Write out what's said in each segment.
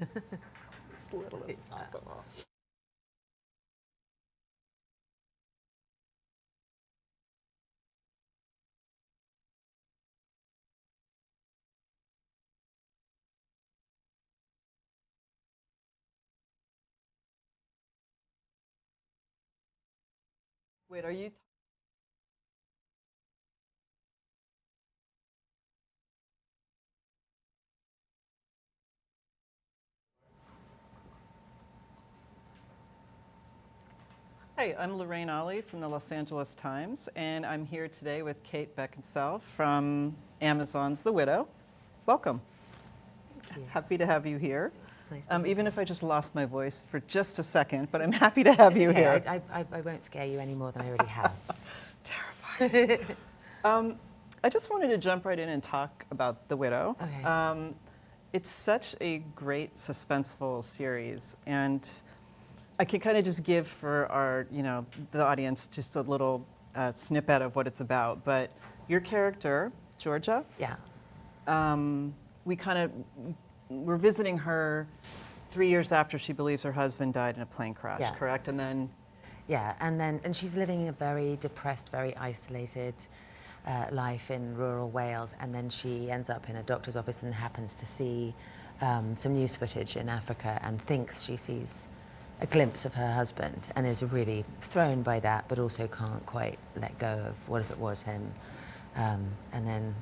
As little as possible. Wait, are you? Hi, I'm Lorraine Ali from the Los Angeles Times, and I'm here today with Kate Beckinsale from Amazon's The Widow. Welcome. Thank you. Happy to have you here. It's nice to be Even here. if I just lost my voice for just a second, but I'm happy to have you Okay, here. I won't scare you any more than I already have. Terrifying. I just wanted to jump right in and talk about The Widow. Okay. It's such a great suspenseful series, and I can kind of just give for our, the audience just a little snippet of what it's about. But your character, Georgia, Yeah. we're visiting her 3 years after she believes her husband died in a plane crash, Yeah. correct? And then, Yeah, and she's living a very depressed, very isolated life in rural Wales, and then she ends up in a doctor's office and happens to see some news footage in Africa and thinks she sees a glimpse of her husband and is really thrown by that, but also can't quite let go of what if it was him. And then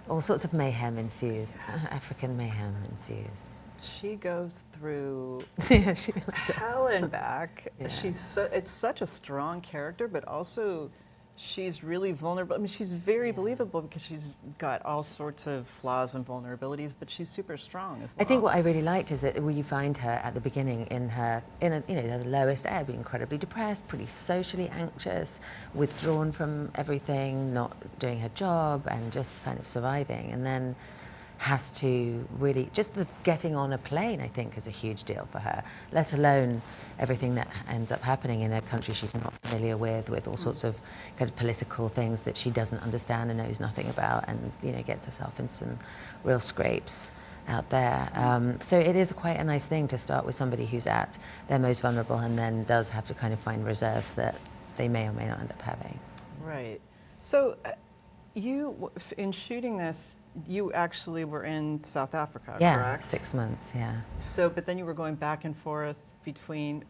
all sorts of mayhem ensues. Yes. African mayhem ensues. she goes through Yeah, she really does. hell and back. Yeah. It's such a strong character, but also she's really vulnerable. I mean, she's very believable because she's got all sorts of flaws and vulnerabilities, but she's super strong as well. I think what I really liked is that when you find her at the beginning in the lowest ebb, incredibly depressed, pretty socially anxious, withdrawn from everything, not doing her job, and just kind of surviving, and then has to really, just the getting on a plane, I think, is a huge deal for her, let alone everything that ends up happening in a country she's not familiar with all sorts of kind of political things that she doesn't understand and knows nothing about, and gets herself in some real scrapes out there. So it is quite a nice thing to start with somebody who's at their most vulnerable and then does have to kind of find reserves that they may or may not end up having. Right. So in shooting this, you actually were in South Africa, Yeah, correct? 6 months, yeah. So, but then you were going back and forth between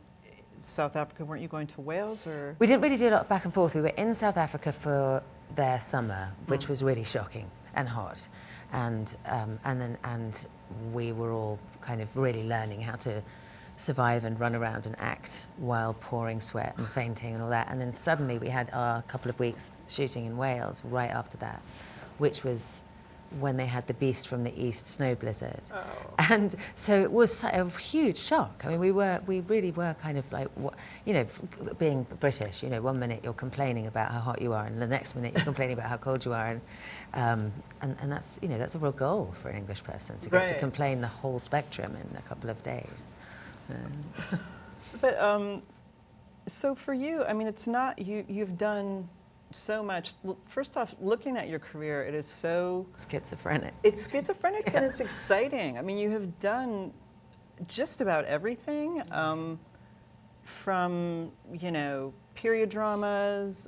South Africa. Weren't you going to Wales or? We didn't really do a lot of back and forth. We were in South Africa for their summer, which was really shocking and hot, and we were all kind of really learning how to survive and run around and act while pouring sweat and fainting and all that. And then suddenly we had our couple of weeks shooting in Wales right after that, which was when they had the Beast from the East snow blizzard. Oh. And so it was a huge shock. I mean, we really were kind of like, being British, 1 minute you're complaining about how hot you are, and the next minute you're complaining about how cold you are. And that's, that's a real goal for an English person, to get to Right. complain the whole spectrum in a couple of days. But so for you, I mean, it's not you've done so much. First off, looking at your career, it is so Schizophrenic. it's schizophrenic and it's exciting. I mean, you have done just about everything, from period dramas,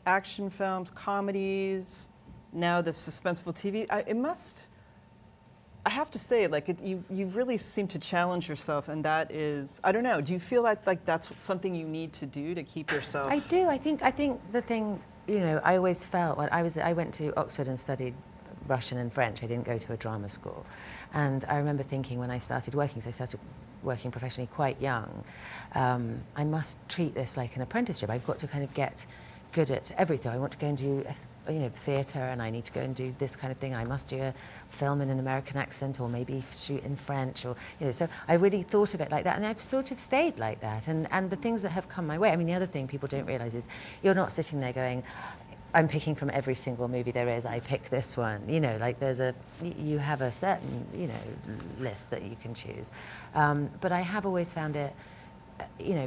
action films, comedies, now the suspenseful TV. I have to say, you really seem to challenge yourself, and that is, I don't know. Do you feel like that's something you need to do to keep yourself? I do. I think the thing, I always felt when I went to Oxford and studied Russian and French. I didn't go to a drama school, and I remember thinking when I started working, because I started working professionally quite young, I must treat this like an apprenticeship. I've got to kind of get good at everything. I want to go and do theatre, and I need to go and do this kind of thing. I must do a film in an American accent, or maybe shoot in French, or so I really thought of it like that, and I've sort of stayed like that. And the things that have come my way, I mean, the other thing people don't realise is you're not sitting there going, I'm picking from every single movie there is, I pick this one. You have a certain, list that you can choose. But I have always found it,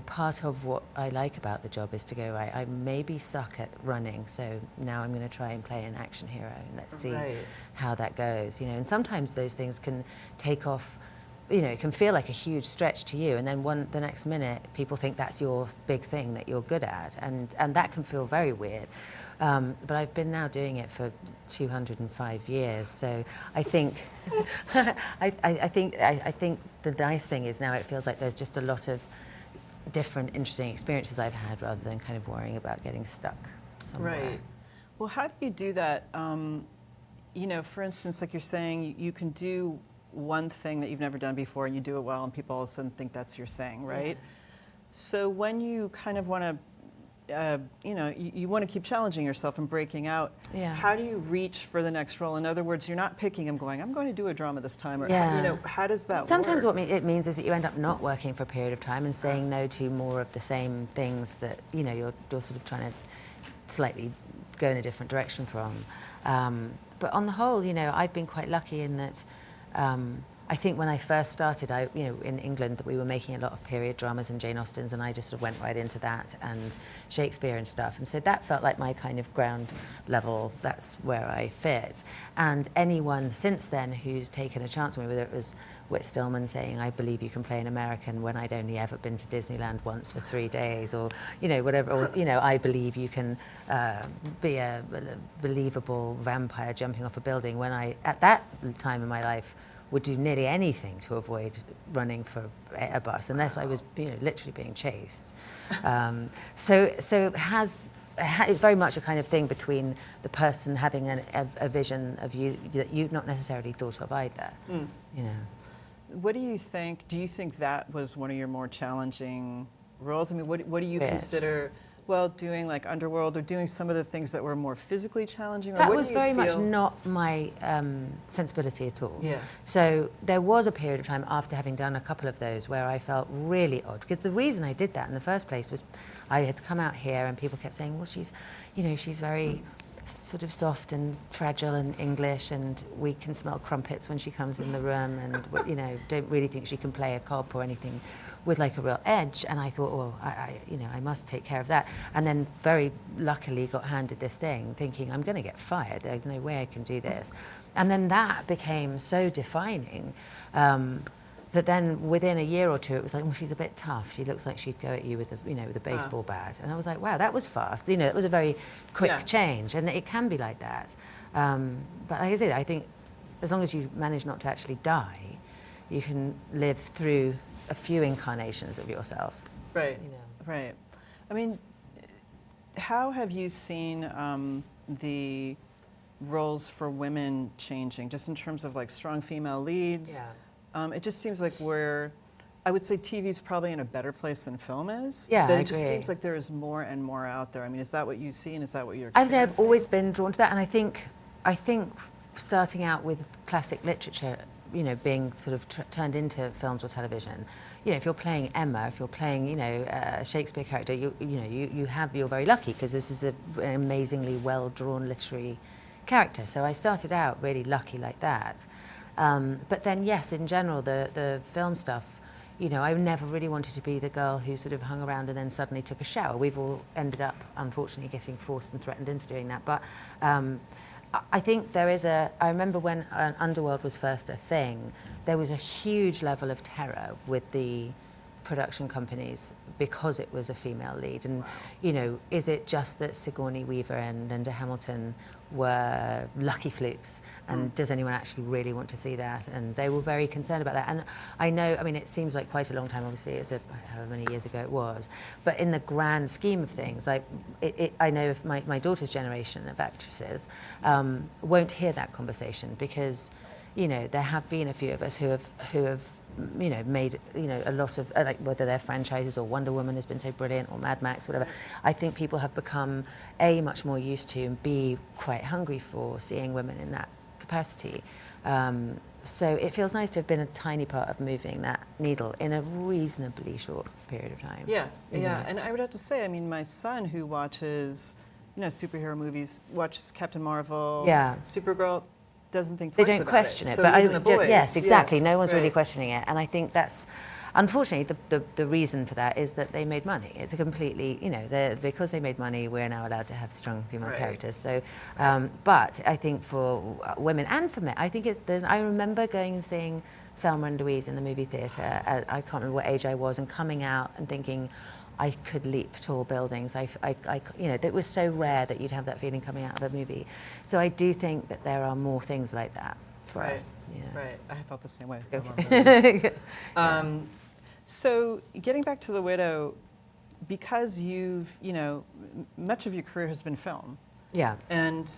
part of what I like about the job is to go, right, I maybe suck at running, so now I'm going to try and play an action hero, and let's see Right. how that goes. And sometimes those things can take off it can feel like a huge stretch to you, and then the next minute people think that's your big thing that you're good at, and that can feel very weird. But I've been now doing it for 205 years, so I think I think the nice thing is now it feels like there's just a lot of different interesting experiences I've had, rather than kind of worrying about getting stuck somewhere. Right. Well, how do you do that? For instance, like you're saying, you can do one thing that you've never done before and you do it well and people all of a sudden think that's your thing, right? Yeah. So when you kind of want to, you want to keep challenging yourself and breaking out, Yeah. how do you reach for the next role? In other words, you're not picking, I'm going to do a drama this time, or, Yeah. how does that Sometimes work? what it means is that you end up not working for a period of time and saying no to more of the same things that, you're sort of trying to slightly go in a different direction from. But on the whole, I've been quite lucky in that I think when I first started, in England, that we were making a lot of period dramas and Jane Austens, and I just sort of went right into that and Shakespeare and stuff. And so that felt like my kind of ground level, that's where I fit. And anyone since then who's taken a chance on me, whether it was Whit Stillman saying, I believe you can play an American when I'd only ever been to Disneyland once for 3 days, or, whatever, or, I believe you can be a believable vampire jumping off a building, when I, at that time in my life, would do nearly anything to avoid running for a bus, unless I was, literally being chased. So it's very much a kind of thing between the person having a vision of you that you've not necessarily thought of either. What do you think? Do you think that was one of your more challenging roles? I mean, what do you Yes. consider? Well, doing like Underworld, or doing some of the things that were more physically challenging? Or That what was do you very much feel? not my sensibility at all. Yeah. So there was a period of time after having done a couple of those where I felt really odd, because the reason I did that in the first place was I had come out here and people kept saying, well, she's very sort of soft and fragile and English, and we can smell crumpets when she comes in the room, and don't really think she can play a cop or anything with like a real edge. And I thought, well, I must take care of that. And then very luckily got handed this thing, thinking I'm going to get fired. There's no way I can do this. And then that became so defining that then within a year or two it was like, well, she's a bit tough. She looks like she'd go at you with a baseball bat. And I was like, wow, that was fast. It was a very quick change, and it can be like that. But like I say, I think as long as you manage not to actually die, you can live through a few incarnations of yourself. Right. Right. I mean, how have you seen the roles for women changing, just in terms of like strong female leads? Yeah. It just seems like I would say TV's probably in a better place than film is. Yeah, but I it just agree. seems like there is more and more out there. I mean, is that what you see, and is that what you're I've experiencing? always been drawn to that, and I think starting out with classic literature, being sort of turned into films or television, if you're playing Emma, if you're playing, a Shakespeare character, you're very lucky, because this is an amazingly well-drawn literary character. So I started out really lucky like that. But then, yes, in general, the film stuff, I never really wanted to be the girl who sort of hung around and then suddenly took a shower. We've all ended up, unfortunately, getting forced and threatened into doing that. But I think I remember when Underworld was first a thing, there was a huge level of terror with the production companies because it was a female lead. And, is it just that Sigourney Weaver and Linda Hamilton were lucky flukes, and does anyone actually really want to see that? And they were very concerned about that. And I know, it seems like quite a long time, obviously, it's however many years ago it was, but in the grand scheme of things, I know if my daughter's generation of actresses won't hear that conversation, because there have been a few of us who have made a lot of like, whether they're franchises or Wonder Woman has been so brilliant, or Mad Max, whatever. I think people have become much more used to, and quite hungry for seeing women in that capacity. So it feels nice to have been a tiny part of moving that needle in a reasonably short period of time. Yeah. And I would have to say, my son, who watches superhero movies, watches Captain Marvel, Supergirl, doesn't think They twice don't about question it, So but even the boys, yes, exactly. yes, No one's really right. questioning it, and I think that's, unfortunately, the reason for that is that they made money. It's a completely, because they made money, we're now allowed to have strong female Right. characters. So, but I think for women and for men, I think I remember going and seeing Thelma and Louise in the movie theatre. I can't remember what age I was, and coming out and thinking I could leap tall buildings. You know, it was so rare that you'd have that feeling coming out of a movie. So I do think that there are more things like that for us. Yeah. Right. I felt the same way. Okay. So getting back to The Widow, because you've, you know, much of your career has been film. Yeah. And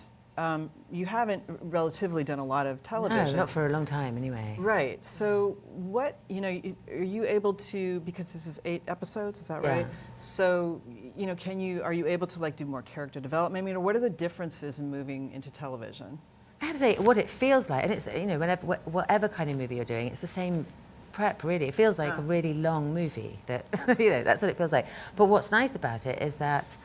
you haven't relatively done a lot of television. No, not for a long time anyway. Right. So what, you know, are you able to, because this is 8 episodes, is that right? Yeah. So, you know, are you able to like do more character development? I mean, what are the differences in moving into television? I have to say, what it feels like, and it's, you know, whatever kind of movie you're doing, it's the same prep, really. It feels like a really long movie. That, you know, that's what it feels like. But what's nice about it is that,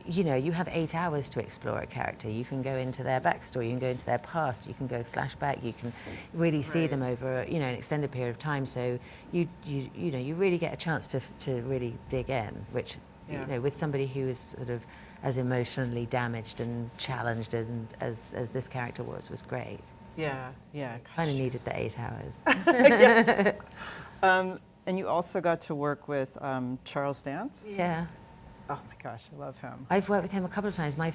you know, you have 8 hours to explore a character. You can go into their backstory, you can go into their past, you can go flashback, you can really see them over, you know, an extended period of time. So you know, you really get a chance to really dig in, which, you know, with somebody who is sort of as emotionally damaged and challenged as this character was great. Yeah, yeah. Kind of needed the 8 hours. Yes. And you also got to work with Charles Dance? Yeah. Oh my gosh, I love him. I've worked with him a couple of times. I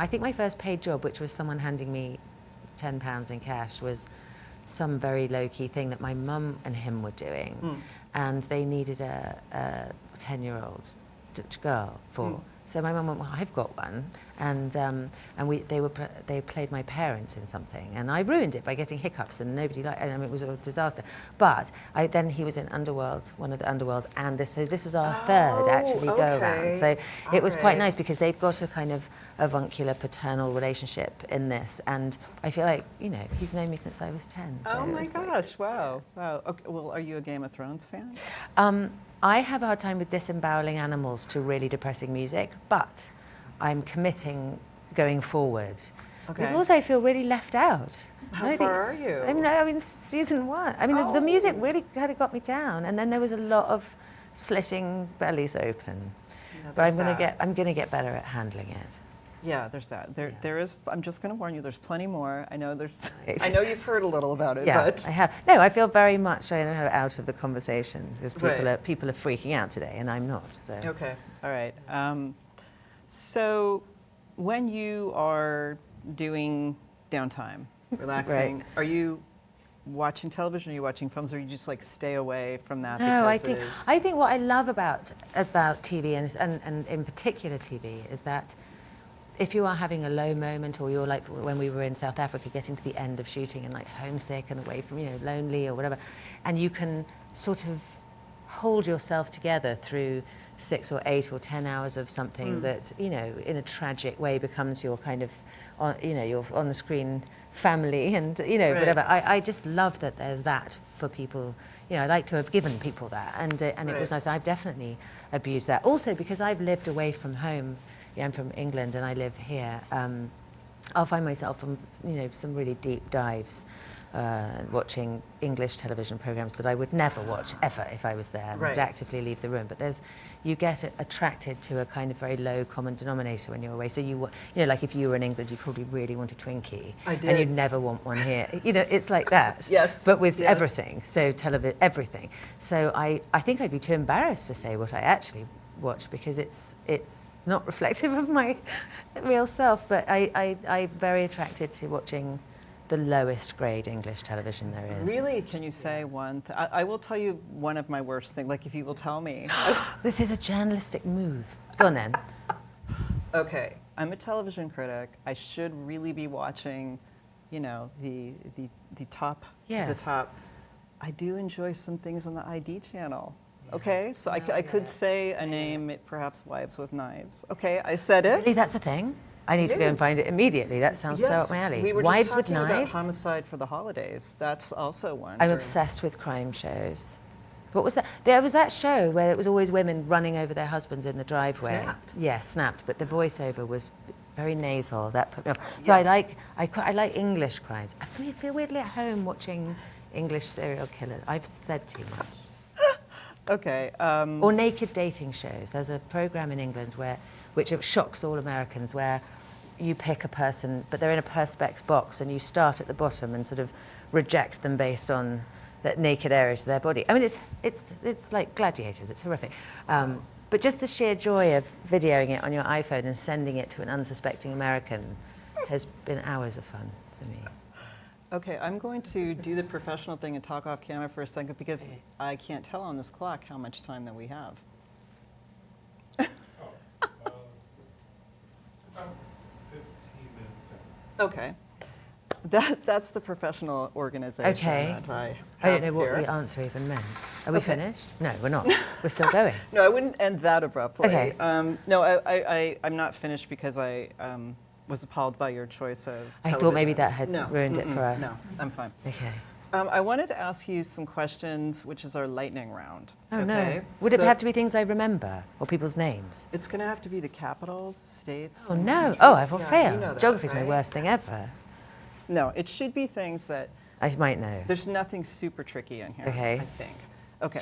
think my first paid job, which was someone handing me £10 in cash, was some very low-key thing that my mum and him were doing. And they needed a 10-year-old girl for. So my mum went, well, I've got one, and they played my parents in something, and I ruined it by getting hiccups, and nobody liked it. I mean, it was a disaster. But then he was in Underworld, one of the Underworlds, and this was our third actually go around. So it was quite nice because they've got a kind of avuncular paternal relationship in this, and I feel like, you know, he's known me since I was 10. So oh my gosh! Wow, wow. Okay, well, are you a Game of Thrones fan? I have a hard time with disemboweling animals to really depressing music, but I'm committing going forward. Okay. Because also I feel really left out. How far are you? I mean, season 1. I mean, the music really kind of got me down, and then there was a lot of slitting bellies open. Yeah, but I'm gonna get better at handling it. Yeah, there's that. There is. I'm just going to warn you. There's plenty more. I know I know you've heard a little about it. Yeah, but I have. No, I feel very much out of the conversation because people are freaking out today, and I'm not. So. Okay. All right. So, when you are doing downtime, relaxing, are you watching television? Are you watching films? Or you just like stay away from that? No, I think what I love about TV and in particular TV is that if you are having a low moment, or you're like when we were in South Africa getting to the end of shooting and like homesick and away from, you know, lonely or whatever, and you can sort of hold yourself together through 6 or 8 or 10 hours of something that, you know, in a tragic way becomes your kind of, you know, your on the screen family and, you know, whatever. I just love that there's that for people. You know, I like to have given people that, and it was nice. I've definitely abused that. Also because I've lived away from home. Yeah, I'm from England and I live here. I'll find myself on, you know, some really deep dives watching English television programs that I would never watch ever if I was there. I would actively leave the room. But you get attracted to a kind of very low common denominator when you're away. So you know, like if you were in England, you probably really want a Twinkie. I did. And you'd never want one here. You know, it's like that. Yes. But with everything, so everything. So I think I'd be too embarrassed to say what I actually watch because it's not reflective of my real self, but I'm very attracted to watching the lowest grade English television there is. Really? Can you say one? I will tell you one of my worst things, like if you will tell me. This is a journalistic move. Go on then. Okay, I'm a television critic. I should really be watching, you know, the top. Yes. The top. I do enjoy some things on the ID channel. Okay, so I could say a name, perhaps Wives with Knives. Okay, I said it. Really, that's a thing? I need to go and find it immediately. That sounds so up my alley. We were Wives just with talking Knives? about Homicide for the Holidays. That's also one. I'm obsessed with crime shows. What was that? There was that show where it was always women running over their husbands in the driveway. Snapped. Yeah, Snapped, but the voiceover was very nasal. That put me off. So yes. I like English crimes. I feel weirdly at home watching English serial killers. I've said too much. Okay. Or naked dating shows. There's a program in England which shocks all Americans, where you pick a person, but they're in a perspex box, and you start at the bottom and sort of reject them based on that naked areas of their body. I mean, it's like gladiators. It's horrific. But just the sheer joy of videoing it on your iPhone and sending it to an unsuspecting American has been hours of fun for me. Okay, I'm going to do the professional thing and talk off camera for a second because Okay. I can't tell on this clock how much time that we have. About 15 minutes in. Okay. That's the professional organization Okay. that I have I don't know what here. the answer even meant. Are we Okay. finished? No, we're not. We're still going. No, I wouldn't end that abruptly. Okay. No, I'm not finished because I was appalled by your choice of I television. thought maybe that had No, ruined it for us. No, I'm fine. Okay. I wanted to ask you some questions, which is our lightning round. Oh okay? no. Would it So have to be things I remember or people's names? It's going to have to be the capitals, states. Oh and no. countries. Oh, I will Yeah, fail. you know that, Geography's my right? worst thing ever. No, it should be things that I might know. there's nothing super tricky in here. Okay. I think. Okay.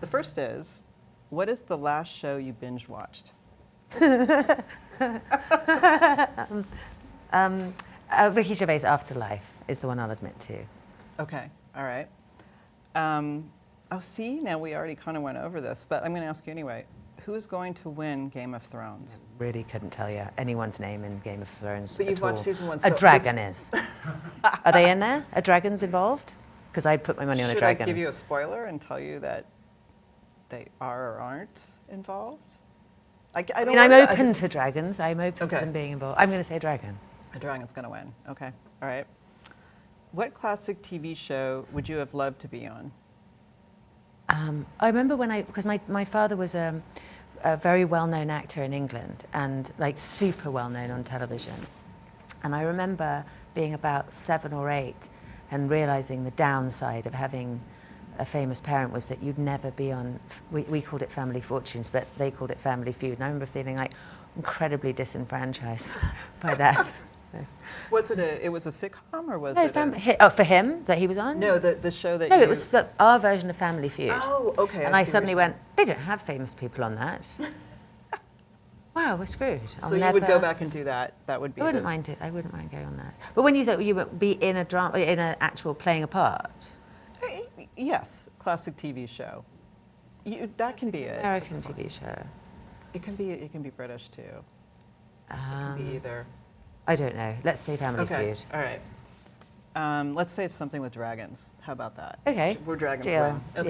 The first is, what is the last show you binge watched? Ricky Gervais' Afterlife is the one I'll admit to. Okay. All right. Oh, see, now we already kind of went over this, but I'm going to ask you anyway. Who's going to win Game of Thrones? Really couldn't tell you anyone's name in Game of Thrones. But you've at all. watched season 1. A so dragon is. Are they in there? A dragon's involved? Because I'd put my money on a Should dragon. I give you a spoiler and tell you that they are or aren't involved? I I don't mean, I'm wanna- open to dragons. I'm open to Okay. them being involved. I'm going to say dragon. A dragon's going to win. Okay. All right. What classic TV show would you have loved to be on? I remember because my father was a very well-known actor in England and like super well-known on television. And I remember being about 7 or 8 and realizing the downside of having a famous parent was that you'd never be on, we called it Family Fortunes, but they called it Family Feud. And I remember feeling like incredibly disenfranchised by that. Was it it was a sitcom or was No, it for him that he was on? No, the show that No, you... it was our version of Family Feud. Oh, okay. And I see what suddenly you're went, they don't have famous people on that. Wow, we're screwed. saying. So you would go back and do that? That would be I wouldn't mind it. I wouldn't mind going on that. But when you said you would be in a drama, in an actual playing a part, Yes, classic TV show. That can be it. American It's fine. TV show. It can be British too. It can be either. I don't know. Let's say Family Okay. Feud. All right. Let's say it's something with dragons. How about that? Okay. We're dragons Deal. win. Okay.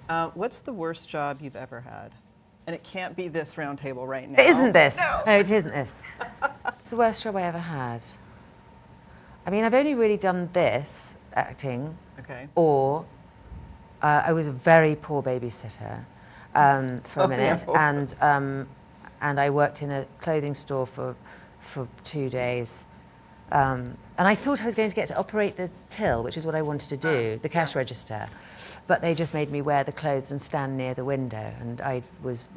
Yeah. What's the worst job you've ever had? And it can't be this round table right now. It isn't this. No. No, it isn't this. It's the worst job I ever had. I mean, I've only really done this, acting, Okay. or I was a very poor babysitter for Oh, a minute, no. and I worked in a clothing store for 2 days. And I thought I was going to get to operate the till, which is what I wanted to do, the cash register. But they just made me wear the clothes and stand near the window, and I was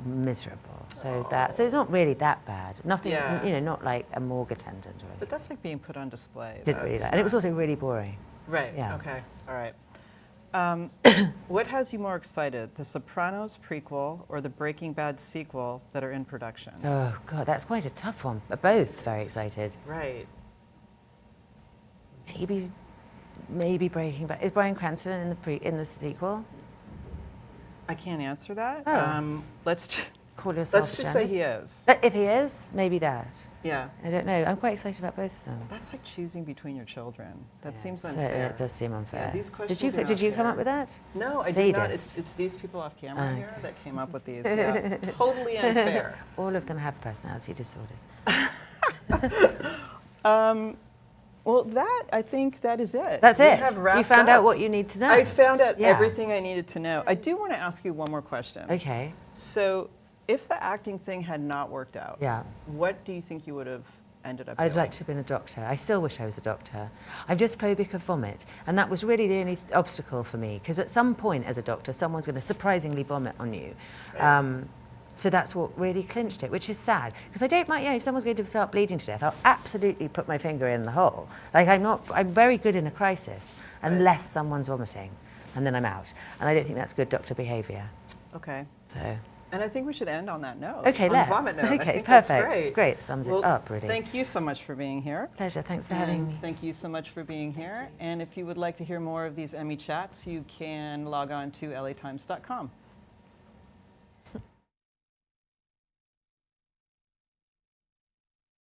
miserable. So it's not really that bad. Nothing, Yeah. you know, not like a morgue attendant or anything. But that's like being put on display. Didn't really That's like, and it was not- also really boring. Right. Yeah. Okay. All right. What has you more excited, the Sopranos prequel or the Breaking Bad sequel that are in production? Oh God, that's quite a tough one. But both very excited. Right. Maybe Breaking Bad. Is Bryan Cranston in the sequel? I can't answer that. Oh. Let's Call yourself let's a just say journalist? he is. But if he is, maybe that. Yeah. I don't know. I'm quite excited about both of them. That's like choosing between your children. That seems So unfair. it does seem unfair. Yeah, these did questions you are did you come unfair. up with that? No, I did not. Sadist. It's these people off camera Oh. here that came up with these. Yeah. Totally unfair. All of them have personality disorders. Well, I think that is it. That's We it. have You wrapped found up. out what you need to know. I found out Yeah. everything I needed to know. I do want to ask you one more question. Okay. So, if the acting thing had not worked out, Yeah. what do you think you would have ended up I'd doing? like to have been a doctor. I still wish I was a doctor. I'm just phobic of vomit. And that was really the only obstacle for me. Because at some point as a doctor, someone's going to surprisingly vomit on you. Right. So that's what really clinched it, which is sad. Because I don't mind, if someone's going to start bleeding to death, I'll absolutely put my finger in the hole. Like I'm very good in a crisis, unless someone's vomiting. And then I'm out. And I don't think that's good doctor behaviour. Okay. So, And I think we should end on that note. Okay, on let's. The vomit note. I Okay, think that's perfect. great. Great, sums Well, it up, really. Thank you so much for being here. Pleasure, thanks for having me. Thank you so much for being here. And if you would like to hear more of these Emmy chats, you can log on to latimes.com.